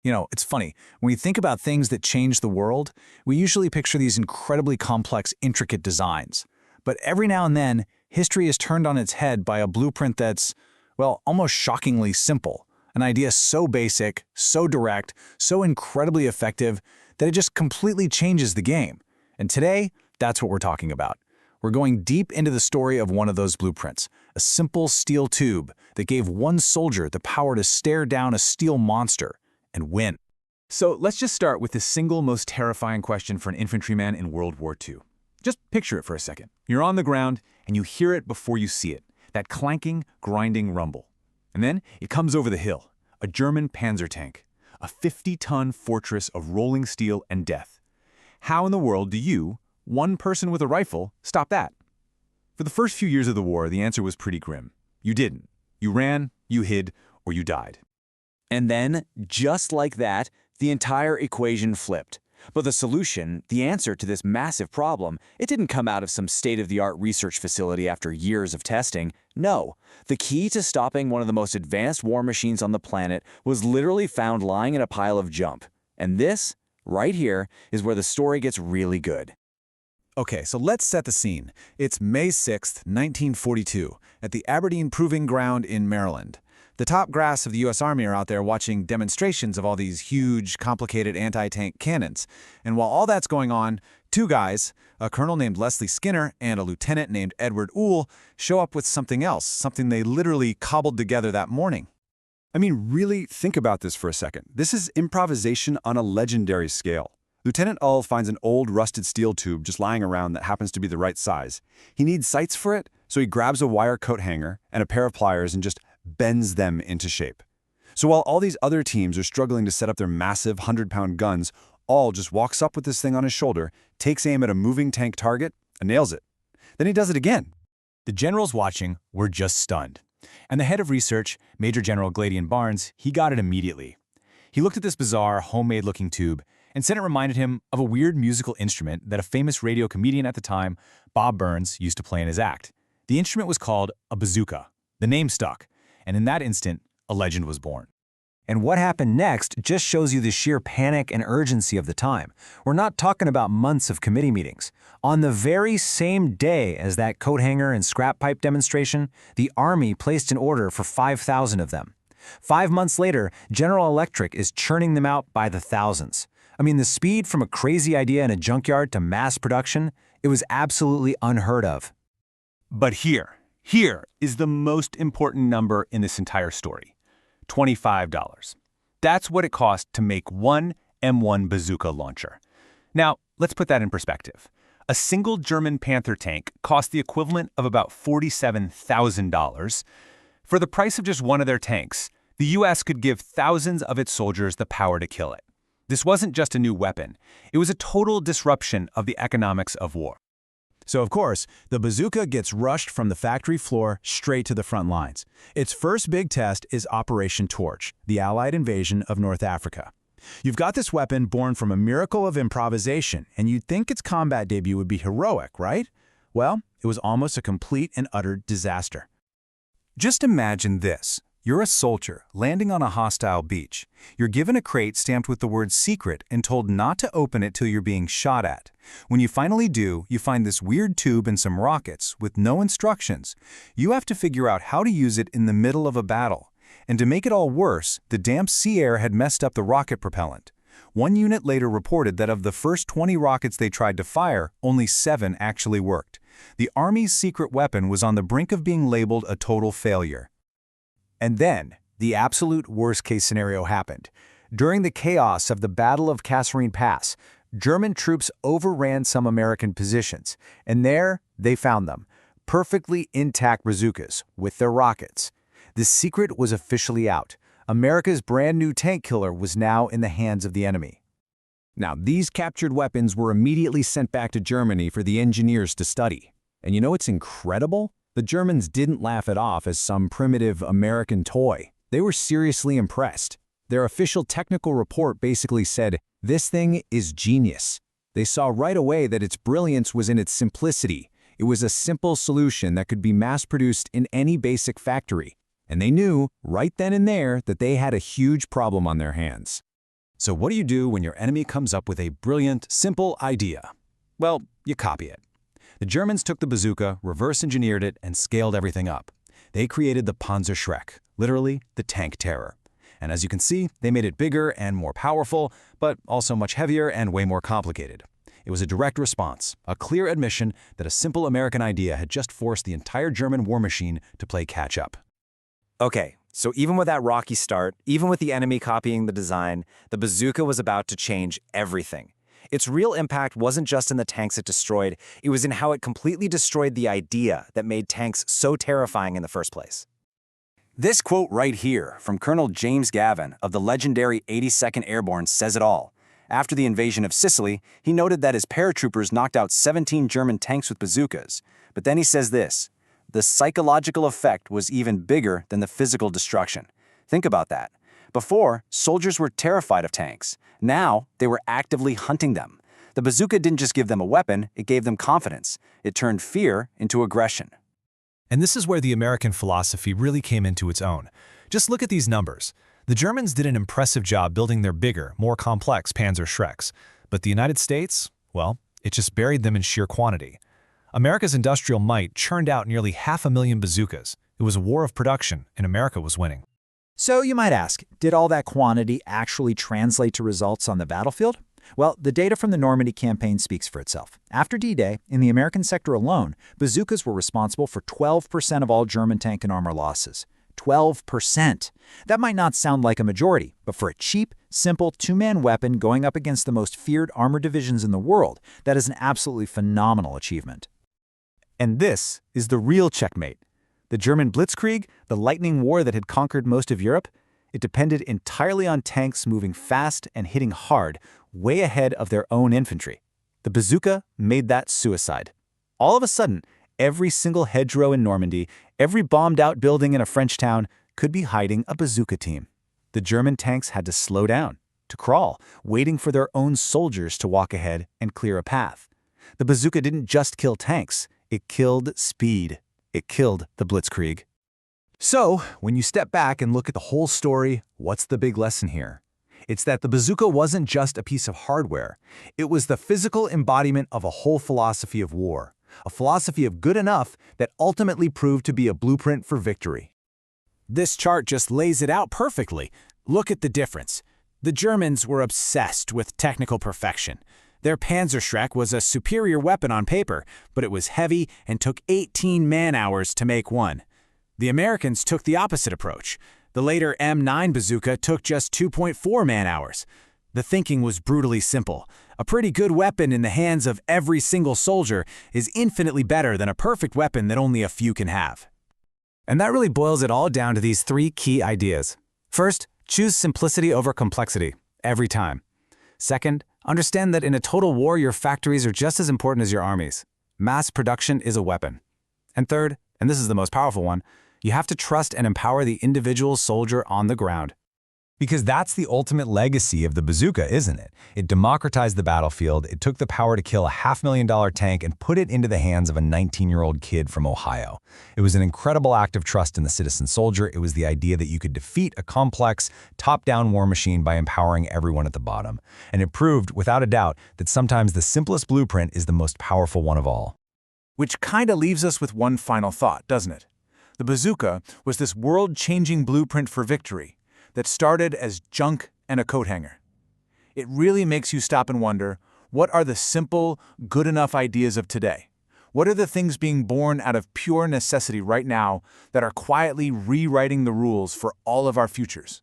It's funny. When we think about things that change the world, we usually picture these incredibly complex, intricate designs. But every now and then, history is turned on its head by a blueprint that's, well, almost shockingly simple. An idea so basic, so direct, so incredibly effective that it just completely changes the game. And today, that's what we're talking about. We're going deep into the story of one of those blueprints, a simple steel tube that gave one soldier the power to stare down a steel monster and win. So let's just start with the single most terrifying question for an infantryman in World War II. Just picture it for a second. You're on the ground and you hear it before you see it, that clanking, grinding rumble. And then it comes over the hill, a German Panzer tank, a 50-ton fortress of rolling steel and death. How in the world do you, one person with a rifle, stop that? For the first few years of the war, the answer was pretty grim. You didn't. You ran, you hid, or you died. And then, just like that, the entire equation flipped. But the solution, the answer to this massive problem, it didn't come out of some state-of-the-art research facility after years of testing. No, the key to stopping one of the most advanced war machines on the planet was literally found lying in a pile of junk. And this, right here, is where the story gets really good. Okay, so let's set the scene. It's May 6th, 1942, at the Aberdeen Proving Ground in Maryland. The top brass of the U.S. Army are out there watching demonstrations of all these huge, complicated anti-tank cannons. And while all that's going on, two guys, a colonel named Leslie Skinner and a lieutenant named Edward Uhl, show up with something else, something they literally cobbled together that morning. I mean, really think about this for a second. This is improvisation on a legendary scale. Lieutenant Uhl finds an old rusted steel tube just lying around that happens to be the right size. He needs sights for it, so he grabs a wire coat hanger and a pair of pliers and just bends them into shape. So while all these other teams are struggling to set up their massive 100-pound guns, Uhl just walks up with this thing on his shoulder, takes aim at a moving tank target, and nails it. Then he does it again. The generals watching were just stunned. And the head of research, Major General Gladian Barnes, he got it immediately. He looked at this bizarre, homemade-looking tube and said it reminded him of a weird musical instrument that a famous radio comedian at the time, Bob Burns, used to play in his act. The instrument was called a bazooka. The name stuck. And in that instant, a legend was born. And what happened next just shows you the sheer panic and urgency of the time. We're not talking about months of committee meetings. On the very same day as that coat hanger and scrap pipe demonstration, the Army placed an order for 5,000 of them. 5 months later, General Electric is churning them out by the thousands. I mean, the speed from a crazy idea in a junkyard to mass production, it was absolutely unheard of. But here is the most important number in this entire story. $25. That's what it cost to make one M1 bazooka launcher. Now, let's put that in perspective. A single German Panther tank cost the equivalent of about $47,000. For the price of just one of their tanks, the U.S. could give thousands of its soldiers the power to kill it. This wasn't just a new weapon. It was a total disruption of the economics of war. So, of course, the bazooka gets rushed from the factory floor straight to the front lines. Its first big test is Operation Torch, the Allied invasion of North Africa. You've got this weapon born from a miracle of improvisation, and you'd think its combat debut would be heroic, right? Well, it was almost a complete and utter disaster. Just imagine this. You're a soldier landing on a hostile beach. You're given a crate stamped with the word secret and told not to open it till you're being shot at. When you finally do, you find this weird tube and some rockets with no instructions. You have to figure out how to use it in the middle of a battle. And to make it all worse, the damp sea air had messed up the rocket propellant. One unit later reported that of the first 20 rockets they tried to fire, only 7 actually worked. The Army's secret weapon was on the brink of being labeled a total failure. And then, the absolute worst-case scenario happened. During the chaos of the Battle of Kasserine Pass, German troops overran some American positions, and there they found them, perfectly intact bazookas with their rockets. The secret was officially out. America's brand-new tank killer was now in the hands of the enemy. Now, these captured weapons were immediately sent back to Germany for the engineers to study. And you know what's incredible? The Germans didn't laugh it off as some primitive American toy. They were seriously impressed. Their official technical report basically said, "This thing is genius." They saw right away that its brilliance was in its simplicity. It was a simple solution that could be mass-produced in any basic factory. And they knew, right then and there, that they had a huge problem on their hands. So what do you do when your enemy comes up with a brilliant, simple idea? Well, you copy it. The Germans took the bazooka, reverse-engineered it, and scaled everything up. They created the Panzer Schreck, literally the tank terror. And as you can see, they made it bigger and more powerful, but also much heavier and way more complicated. It was a direct response, a clear admission that a simple American idea had just forced the entire German war machine to play catch-up. Okay, so even with that rocky start, even with the enemy copying the design, the bazooka was about to change everything. Its real impact wasn't just in the tanks it destroyed, it was in how it completely destroyed the idea that made tanks so terrifying in the first place. This quote right here from Colonel James Gavin of the legendary 82nd Airborne says it all. After the invasion of Sicily, he noted that his paratroopers knocked out 17 German tanks with bazookas. But then he says this: the psychological effect was even bigger than the physical destruction. Think about that. Before, soldiers were terrified of tanks. Now, they were actively hunting them. The bazooka didn't just give them a weapon, it gave them confidence. It turned fear into aggression. And this is where the American philosophy really came into its own. Just look at these numbers. The Germans did an impressive job building their bigger, more complex Panzer Schrecks. But the United States, well, it just buried them in sheer quantity. America's industrial might churned out nearly 500,000 bazookas. It was a war of production, and America was winning. So you might ask, did all that quantity actually translate to results on the battlefield? Well, the data from the Normandy campaign speaks for itself. After D-Day, in the American sector alone, bazookas were responsible for 12% of all German tank and armor losses. 12%. That might not sound like a majority, but for a cheap, simple two-man weapon going up against the most feared armored divisions in the world, that is an absolutely phenomenal achievement. And this is the real checkmate. The German Blitzkrieg, the lightning war that had conquered most of Europe, it depended entirely on tanks moving fast and hitting hard, way ahead of their own infantry. The bazooka made that suicide. All of a sudden, every single hedgerow in Normandy, every bombed-out building in a French town could be hiding a bazooka team. The German tanks had to slow down, to crawl, waiting for their own soldiers to walk ahead and clear a path. The bazooka didn't just kill tanks, it killed speed. It killed the Blitzkrieg. So, when you step back and look at the whole story, what's the big lesson here? It's that the bazooka wasn't just a piece of hardware. It was the physical embodiment of a whole philosophy of war, a philosophy of good enough that ultimately proved to be a blueprint for victory. This chart just lays it out perfectly. Look at the difference. The Germans were obsessed with technical perfection. Their Panzer Schreck was a superior weapon on paper, but it was heavy and took 18 man-hours to make one. The Americans took the opposite approach. The later M9 bazooka took just 2.4 man-hours. The thinking was brutally simple. A pretty good weapon in the hands of every single soldier is infinitely better than a perfect weapon that only a few can have. And that really boils it all down to these three key ideas. First, choose simplicity over complexity, every time. Second, understand that in a total war, your factories are just as important as your armies. Mass production is a weapon. And third, and this is the most powerful one, you have to trust and empower the individual soldier on the ground. Because that's the ultimate legacy of the bazooka, isn't it? It democratized the battlefield, it took the power to kill a $500,000 tank and put it into the hands of a 19-year-old kid from Ohio. It was an incredible act of trust in the citizen soldier. It was the idea that you could defeat a complex, top-down war machine by empowering everyone at the bottom. And it proved, without a doubt, that sometimes the simplest blueprint is the most powerful one of all. Which kinda leaves us with one final thought, doesn't it? The bazooka was this world-changing blueprint for victory that started as junk and a coat hanger. It really makes you stop and wonder, what are the simple, good enough ideas of today? What are the things being born out of pure necessity right now that are quietly rewriting the rules for all of our futures?